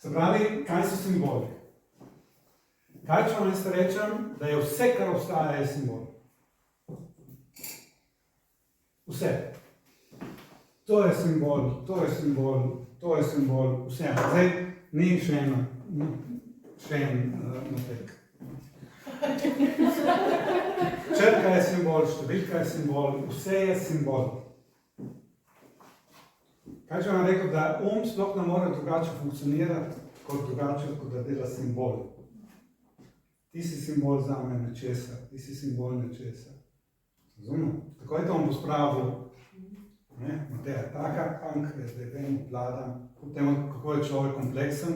Se pravi, kaj so simboli? Kaj če vam jaz rečem, da je vse, kar obstaja, je simbol? Vse. To je simbol, to je simbol, to je simbol, vse. Zdaj, ni še en natek. Črka je simbol, številka je simbol, vse je simbol. Kaj če vam rekel, da sploh ne more drugače funkcionirati, kot da dela simbol. Ti si simbol zame nečesa, ti si simbol nečesa. Razumem? Tako je to on pospravil. Mateja je taka, pank, jaz zdaj vem, obvladam. Kako je človek kompleksen,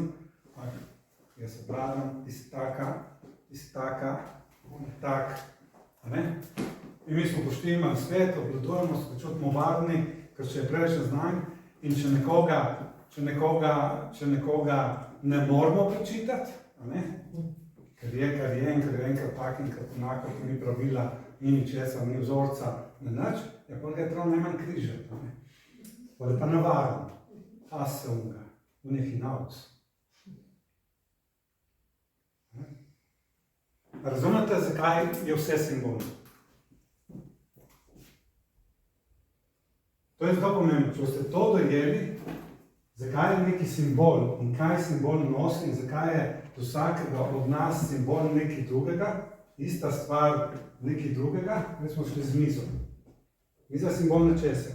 jaz obvladam, ti si taka, on je tak. In mi smo poštivali svet, obvladujemo, se počutimo varni, ker še je preveč neznanj. In če nekoga ne moramo prečitati, ker je enkrat tak in ker enako, ki ni pravila, ni ničesa, ni vzorca, ne nič, ja pa ga je prav najmanj križati. Pa je pa navaren, se unga, on je hinavc. Razumete, zakaj je vse simbol? To je zelo pomembno, če ste to dojeli, zakaj je neki simbol in kaj simbol nosi in zakaj je do vsakega od nas simbol nekaj drugega, ista stvar nekaj drugega, mi smo šli z mizo. Miza je simbol nečesa.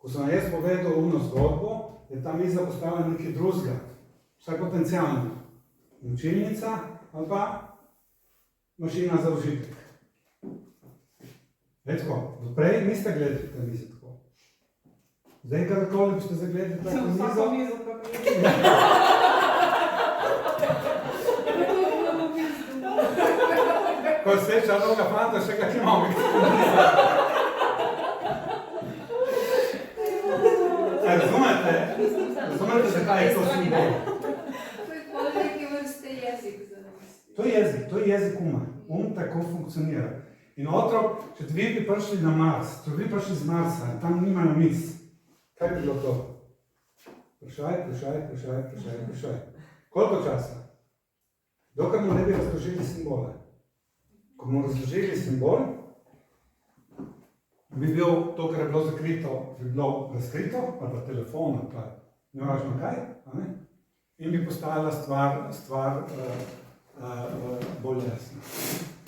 Ko sem jaz povedal ono zgodbo, je ta miza postala nekaj drugega, vsaj potencialno. Učilnica ali pa mašina za užitek. Tako, doprej niste gledali te mize tako. Zdaj, kadarkoli boste zagledali tako mizo... Vsako mizo pa gledali. Ko je sreča dolga fanta, še kak imamo mizo. Razumete? Razumete, zakaj je to simbol? To je pa neke vrste jezik za nas. To je jezik uma. Tako funkcionira. In otrok, če vi bi prišli na Mars, če vi prišli z Marsa, tam nimajo mis. Kaj bi bilo to? Vprašaj. Koliko časa? Dokaj mu ne bi razložili simbole. Ko mu razložili simbol, bi bil to, kar je bilo zakrito, bi bilo razkrito, ali pa telefon, ali pa ne važno kaj, in bi postala stvar bolj jasna.